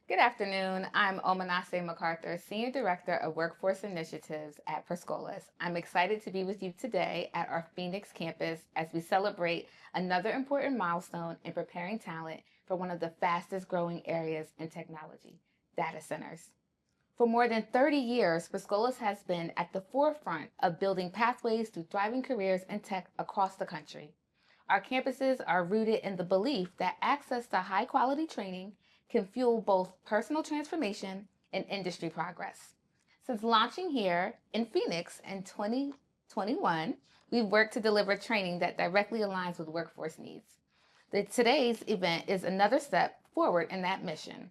Good afternoon. I'm Omoanatse McCarther, Senior Director of Workforce Initiatives at Scholas. I'm excited to be with you today at our Phoenix campus as we celebrate another important milestone in preparing talent for one of the fastest growing areas in technology, data centers. For more than 30 years, Scholas has been at the forefront of building pathways to thriving careers in tech across the country. Our campuses are rooted in the belief that access to high quality training can fuel both personal transformation and industry progress. Since launching here in Phoenix in 2021, we've worked to deliver training that directly aligns with workforce needs. Today's event is another step forward in that mission.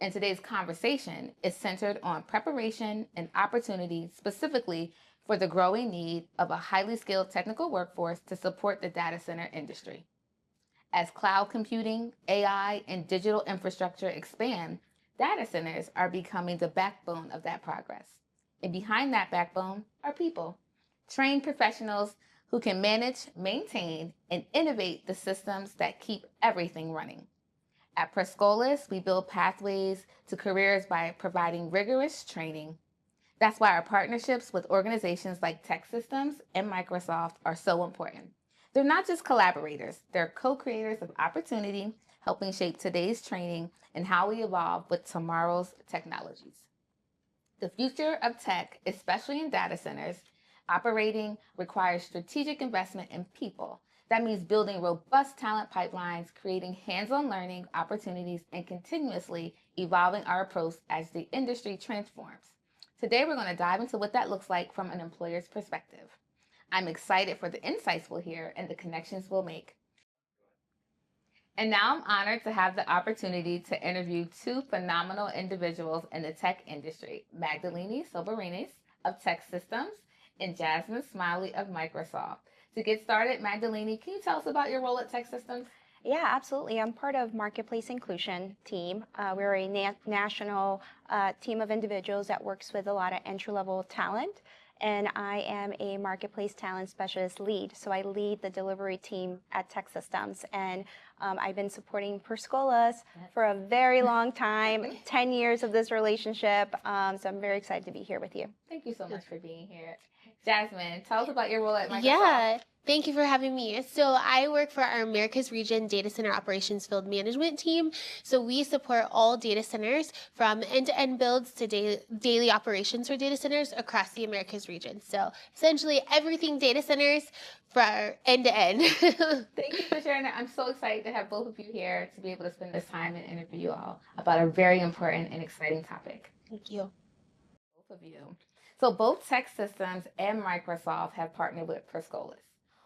And today's conversation is centered on preparation and opportunity specifically for the growing need of a highly skilled technical workforce to support the data center industry. As cloud computing, AI, and digital infrastructure expand, data centers are becoming the backbone of that progress. And behind that backbone are people, trained professionals who can manage, maintain, and innovate the systems that keep everything running. At Scholas, we build pathways to careers by providing rigorous training. That's why our partnerships with organizations like TEKsystems and Microsoft are so important. They're not just collaborators, they're co-creators of opportunity, helping shape today's training and how we evolve with tomorrow's technologies. The future of tech, especially in data centers, operating requires strategic investment in people. That means building robust talent pipelines, creating hands-on learning opportunities, and continuously evolving our approach as the industry transforms. Today, we're going to dive into what that looks like from an employer's perspective. I'm excited for the insights we'll hear and the connections we'll make. And now I'm honored to have the opportunity to interview two phenomenal individuals in the tech industry, Magdaleny Soberanis of TEKsystems and Jasmine Smiley of Microsoft. To get started, Magdaleny, can you tell us about your role at TEKsystems? Yeah, absolutely. I'm part of Marketplace Inclusion team. We're a national team of individuals that works with a lot of entry-level talent, and I am a Marketplace Talent Specialist lead. So I lead the delivery team at TEKsystems, and I've been supporting Scholas for a very long time, 10 years of this relationship, so I'm very excited to be here with you. Thank you so much for being here. Jasmine, tell us about your role at Microsoft. Yeah, thank you for having me. So I work for our Americas Region Data Center Operations Field Management team. So we support all data centers from end-to-end builds to daily operations for data centers across the Americas region. So essentially everything data centers for end-to-end. Thank you for sharing that. I'm so excited to have both of you here to be able to spend this time and interview you all about a very important and exciting topic. Thank you. Both of you. So both TEKsystems and Microsoft have partnered with Scholas.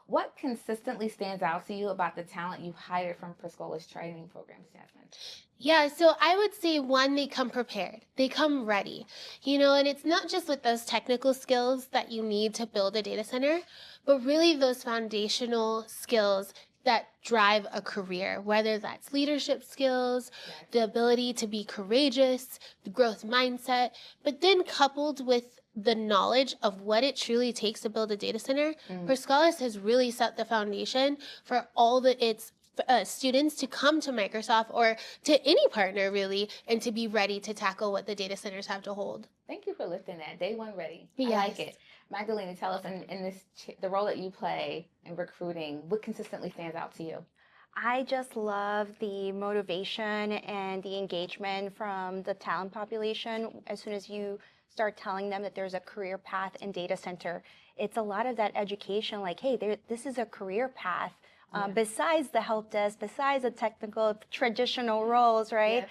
What consistently stands out to you about the talent you've hired from Scholas training programs, Jasmine? Yeah, so I would say one, they come prepared. They come ready, and it's not just with those technical skills that you need to build a data center, but really those foundational skills that drive a career, whether that's leadership skills, the ability to be courageous, the growth mindset, but then coupled with the knowledge of what it truly takes to build a data center, Scholas has really set the foundation for all its students to come to Microsoft or to any partner really, and to be ready to tackle what the data centers have to hold. Thank you for lifting that. Day one ready. Yes. I like it. Magdalena, tell us in this the role that you play in recruiting, what consistently stands out to you? I just love the motivation and the engagement from the talent population. As soon as you start telling them that there's a career path in data center, it's a lot of that education, like, hey, this is a career path. Besides the help desk, besides the technical traditional roles, right?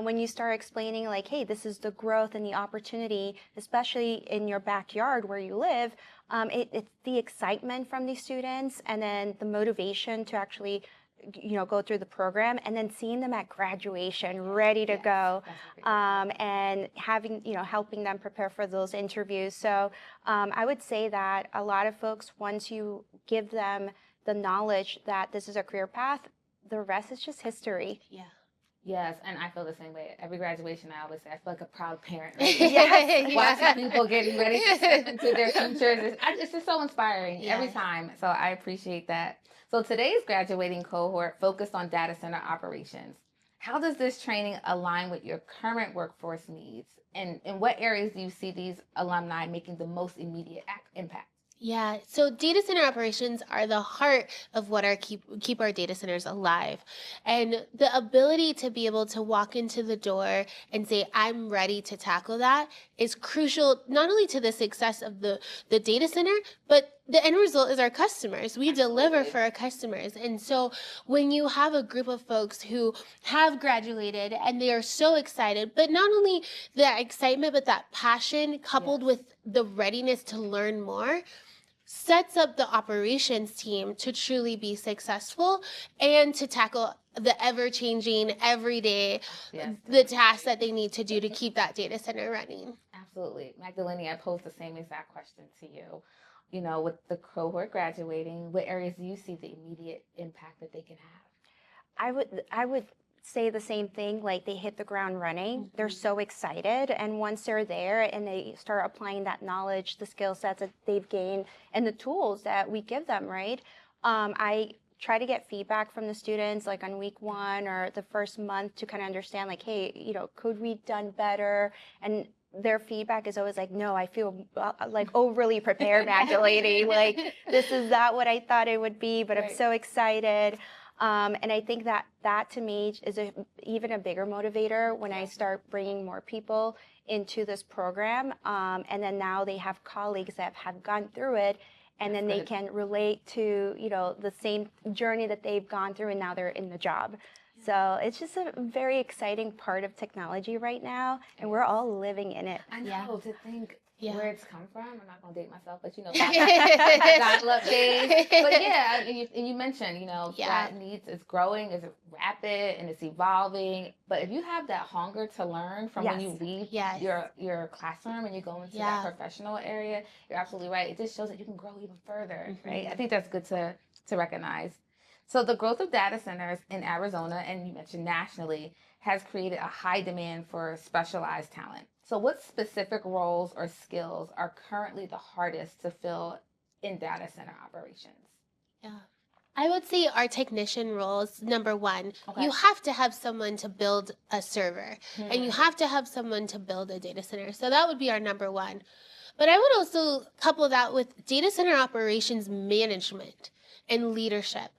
When you start explaining like, hey, this is the growth and the opportunity, especially in your backyard where you live, it's the excitement from these students and then the motivation to actually go through the program, and then seeing them at graduation ready to go, and having, helping them prepare for those interviews. So I would say that a lot of folks, once you give them the knowledge that this is a career path, the rest is just history. Yeah. Yes, and I feel the same way. Every graduation, I always say, I feel like a proud parent. Right? Yes. Watching people getting ready to step into their futures. It's just so inspiring every time. So I appreciate that. So today's graduating cohort focused on data center operations. How does this training align with your current workforce needs? And in what areas do you see these alumni making the most immediate impact? Yeah, so data center operations are the heart of what keep our data centers alive. And the ability to be able to walk into the door and say, I'm ready to tackle that is crucial, not only to the success of the data center, but the end result is our customers. We deliver for our customers. And so when you have a group of folks who have graduated and they are so excited, but not only that excitement, but that passion coupled with the readiness to learn more, sets up the operations team to truly be successful and to tackle the ever-changing, everyday, the tasks that they need to do to keep that data center running. Absolutely. Magdaleny, I posed the same exact question to you. You know, with the cohort graduating, what areas do you see the immediate impact that they can have? I would say the same thing, like they hit the ground running. They're so excited, and once they're there and they start applying that knowledge, the skill sets that they've gained and the tools that we give them, right? I try to get feedback from the students like on week 1 or the first month to kind of understand like, hey, you know, could we done better? And their feedback is always like, no, I feel like overly prepared, Magdaleny. Like, this is not what I thought it would be, but I'm so excited. And I think that to me is even a bigger motivator when I start bringing more people into this program. And then now they have colleagues that have gone through it, and then they can relate to, you know, the same journey that they've gone through, and now they're in the job. So it's just a very exciting part of technology right now, and we're all living in it. I know, to think where it's come from. I'm not going to date myself, but you know, dial-up days. But yeah, and you mentioned, you know, that needs is growing, is rapid, and it's evolving. But if you have that hunger to learn from when you leave your classroom and you go into that professional area, you're absolutely right. It just shows that you can grow even further, right? I think that's good to recognize. So the growth of data centers in Arizona, and you mentioned nationally, has created a high demand for specialized talent. So what specific roles or skills are currently the hardest to fill in data center operations? Yeah. I would say our technician roles, number one, you have to have someone to build a server, and you have to have someone to build a data center. So that would be our number one. But I would also couple that with data center operations management and leadership.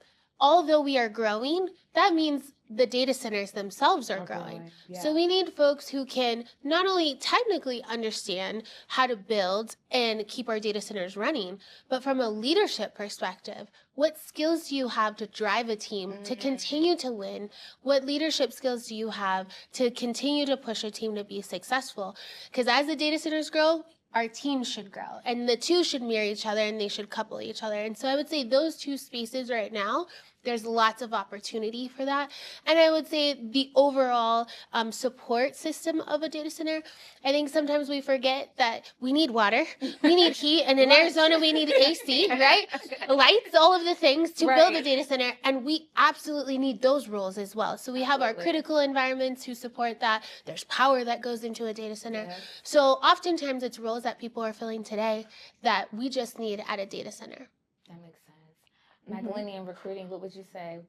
Although we are growing, that means the data centers themselves are growing. So we need folks who can not only technically understand how to build and keep our data centers running, but from a leadership perspective, what skills do you have to drive a team to continue to win? What leadership skills do you have to continue to push a team to be successful? Because as the data centers grow, our team should grow, and the two should mirror each other, and they should couple each other. And so I would say those two spaces right now, there's lots of opportunity for that. And I would say the overall support system of a data center, I think sometimes we forget that we need water, we need heat, and in Arizona we need AC, right? Lights, all of the things to build a data center, and we absolutely need those roles as well. So we have our critical environments who support that. There's power that goes into a data center. So oftentimes it's roles that people are filling today that we just need at a data center. That makes sense. Magdaleny, in recruiting, what would you say?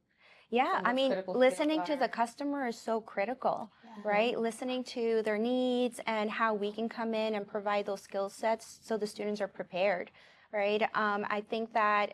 Yeah, I mean, listening to the customer is so critical, right? Listening to their needs and how we can come in and provide those skill sets so the students are prepared, right? I think that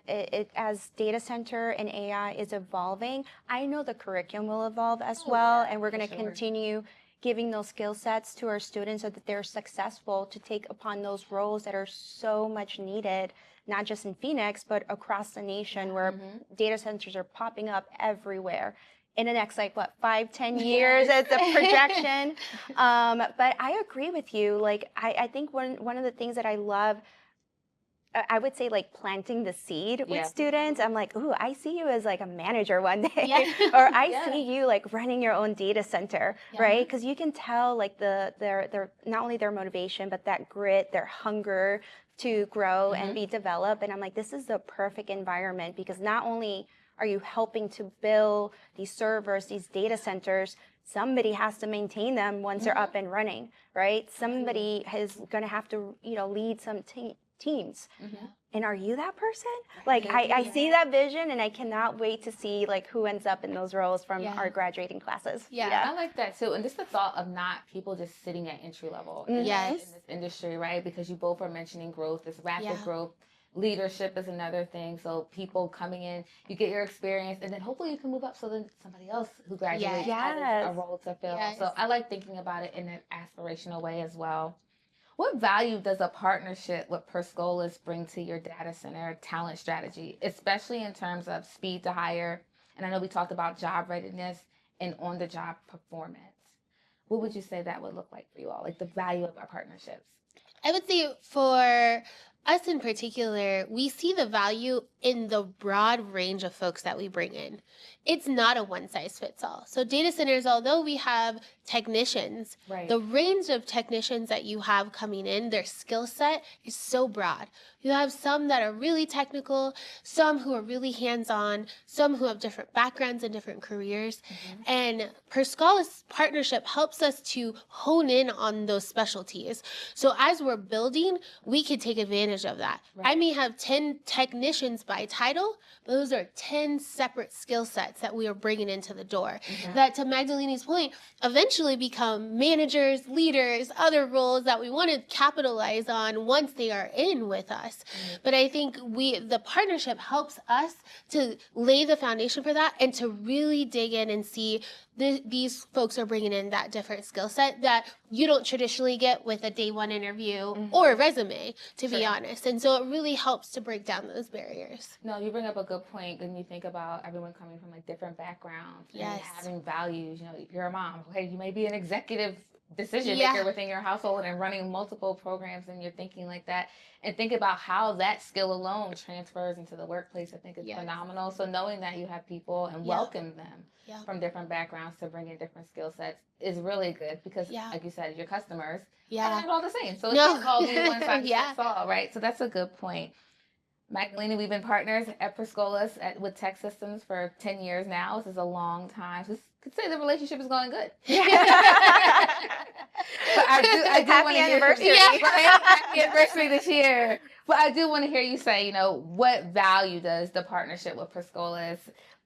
as data center and AI is evolving, I know the curriculum will evolve as well, and we're going to continue giving those skill sets to our students so that they're successful to take upon those roles that are so much needed, not just in Phoenix, but across the nation, where data centers are popping up everywhere in the next, 5-10 years as a projection. But I agree with you. Like, I think one of the things that I love, I would say, like, planting the seed with students. I'm like, ooh, I see you as like a manager one day, or I see you like running your own data center, right? Because you can tell like their not only their motivation, but that grit, their hunger to grow and be developed. And I'm like, this is the perfect environment, because not only are you helping to build these servers, these data centers, somebody has to maintain them once they're up and running, right? Somebody is going to have to, lead some teams. Mm-hmm. And are you that person? Like, I see that vision, and I cannot wait to see like who ends up in those roles from our graduating classes. I like that too. And just the thought of not people just sitting at entry level in this industry, right? Because you both are mentioning growth, this rapid growth. Leadership is another thing. So people coming in, you get your experience, and then hopefully you can move up so then somebody else who graduates has a role to fill. So I like thinking about it in an aspirational way as well. What value does a partnership with Scholas bring to your data center talent strategy, especially in terms of speed to hire? And I know we talked about job readiness and on-the-job performance. What would you say that would look like for you all, like the value of our partnerships? I would say for us in particular, we see the value in the broad range of folks that we bring in. It's not a one-size-fits-all. So data centers, although we have technicians, the range of technicians that you have coming in, their skill set is so broad. You have some that are really technical, some who are really hands-on, some who have different backgrounds and different careers. And Scholas partnership helps us to hone in on those specialties. So as we're building, we can take advantage of that. I may have 10 technicians by title, but those are 10 separate skill sets that we are bringing into the door. That, to Magdaleny's point, eventually become managers, leaders, other roles that we want to capitalize on once they are in with us. But I think the partnership helps us to lay the foundation for that and to really dig in and see these folks are bringing in that different skill set that you don't traditionally get with a day one interview or a resume, to be honest. And so it really helps to break down those barriers. No, you bring up a good point when you think about everyone coming from like different backgrounds and having values. You know, you're a mom. Okay, you may be an executive decision maker within your household and running multiple programs, and you're thinking like that. And think about how that skill alone transfers into the workplace. I think is phenomenal. So knowing that you have people and welcome them from different backgrounds to bring in different skill sets is really good because, like you said, your customers are not all the same. So it's not all be one size fits all, right? So that's a good point. Magdaleny, we've been partners at Scholas with TEKsystems for 10 years now. This is a long time. So could say the relationship is going good. But I do want to hear happy anniversary this year. But I do want to hear you say, you know, what value does the partnership with Scholas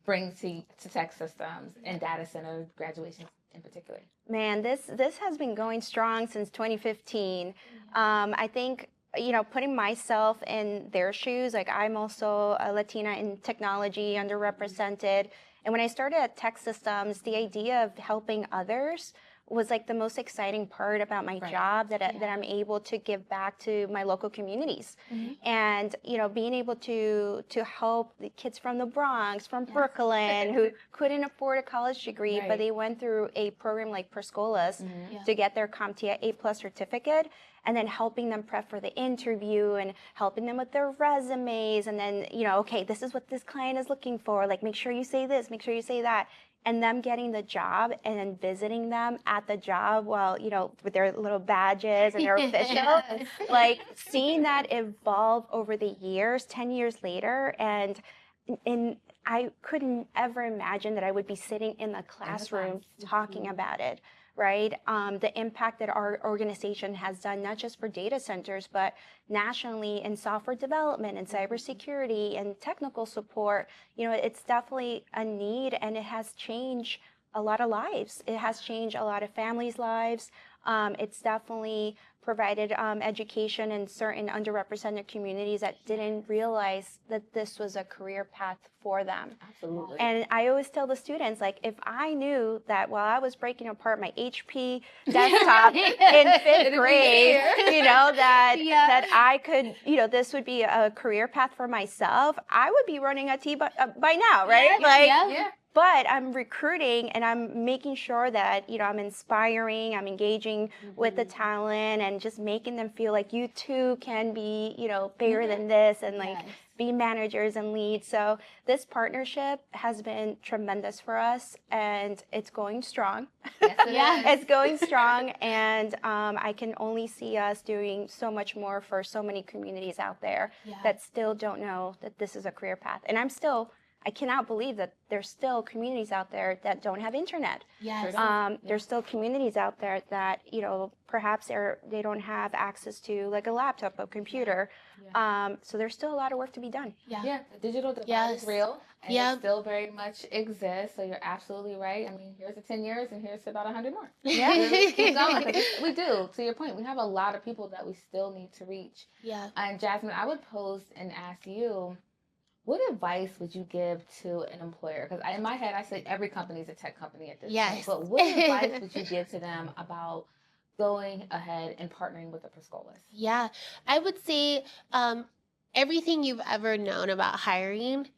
bring to TEKsystems and data center graduations in particular? Man, this has been going strong since 2015. I think, you know, putting myself in their shoes, like I'm also a Latina in technology, underrepresented. And when I started at TEKsystems, the idea of helping others was like the most exciting part about my job, that I'm able to give back to my local communities. And, you know, being able to help the kids from the Bronx, from Brooklyn, who couldn't afford a college degree, but they went through a program like Scholas to get their CompTIA A+ certificate, and then helping them prep for the interview and helping them with their resumes. And then, you know, okay, this is what this client is looking for. Like, make sure you say this, make sure you say that. And them getting the job and then visiting them at the job while, you know, with their little badges and their official, like seeing that evolve over the years, 10 years later. And I couldn't ever imagine that I would be sitting in the classroom talking about it. Right? The impact that our organization has done, not just for data centers, but nationally in software development and cybersecurity and technical support. You know, it's definitely a need, and it has changed a lot of lives. It has changed a lot of families' lives. It's definitely provided education in certain underrepresented communities that didn't realize that this was a career path for them. Absolutely. And I always tell the students, like, if I knew that while I was breaking apart my HP desktop in 5th grade, you know, that I could, you know, this would be a career path for myself, I would be running a team by now, right? But I'm recruiting and I'm making sure that, you know, I'm inspiring, I'm engaging with the talent and just making them feel like you too can be, you know, bigger than this and like be managers and leads. So this partnership has been tremendous for us, and it's going strong. It's going strong, and I can only see us doing so much more for so many communities out there that still don't know that this is a career path. And I'm still I cannot believe that there's still communities out there that don't have internet. Yes. There's still communities out there that, you know, perhaps they don't have access to like a laptop, a computer. So there's still a lot of work to be done. Yeah, the digital divide is real, and Yeah. it still very much exists. So you're absolutely right. I mean, here's to 10 years, and here's to about 100 more. Yeah. Really keep going, 'cause we do. To your point, we have a lot of people that we still need to reach. Yeah. And Jasmine, I would pose and ask you, what advice would you give to an employer? Because in my head, I say every company is a tech company at this point. But what advice would you give to them about going ahead and partnering with a Scholas? Yeah, I would say everything you've ever known about hiring,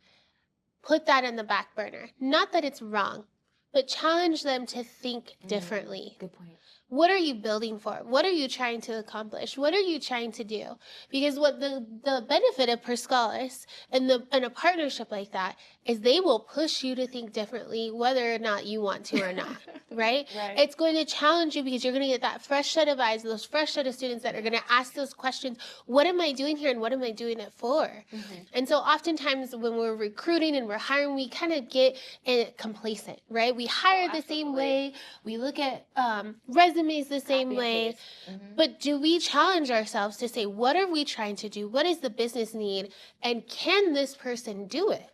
put that in the back burner. Not that it's wrong, but challenge them to think differently. Good point. What are you building for? What are you trying to accomplish? What are you trying to do? Because what the benefit of Scholas and a partnership like that is they will push you to think differently whether or not you want to or not, right? It's going to challenge you because you're going to get that fresh set of eyes, those fresh set of students that are going to ask those questions. What am I doing here and what am I doing it for? And so oftentimes when we're recruiting and we're hiring, we kind of get complacent, right? We hire the same way. We look at resumes the same way, but do we challenge ourselves to say, what are we trying to do? What is the business need? And can this person do it?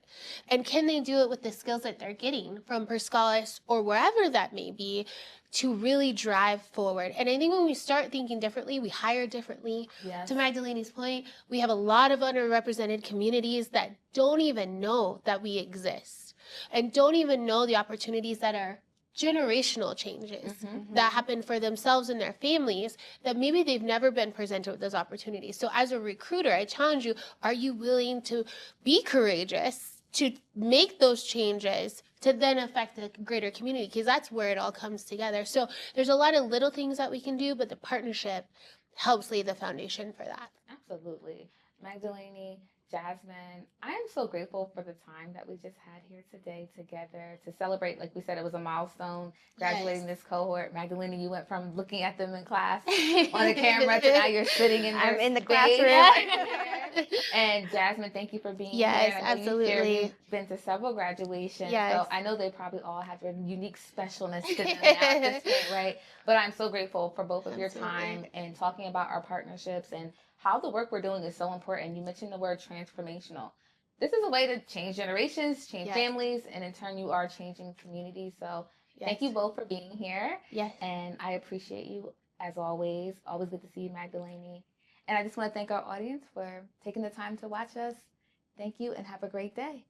And can they do it with the skills that they're getting from Scholas or wherever that may be to really drive forward? And I think when we start thinking differently, we hire differently. To Magdaleny's point, we have a lot of underrepresented communities that don't even know that we exist and don't even know the opportunities that are generational changes that happen for themselves and their families that maybe they've never been presented with those opportunities. So as a recruiter, I challenge you, are you willing to be courageous to make those changes to then affect the greater community? Because that's where it all comes together. So there's a lot of little things that we can do, but the partnership helps lay the foundation for that. Absolutely. Magdaleny, Jasmine, I am so grateful for the time that we just had here today together to celebrate. Like we said, it was a milestone graduating this cohort. Magdaleny, you went from looking at them in class on the camera to now you're sitting in their in the space. classroom. And Jasmine, thank you for being here. Yes, I know absolutely. You've been to several graduations, Yes. so I know they probably all have their unique specialness to them now at this point, right? But I'm so grateful for both of your time and talking about our partnerships and how the work we're doing is so important. You mentioned the word transformational. This is a way to change generations, change families, and in turn you are changing communities. So thank you both for being here. Yes. And I appreciate you as always. Always good to see you, Magdaleny. And I just want to thank our audience for taking the time to watch us. Thank you and have a great day.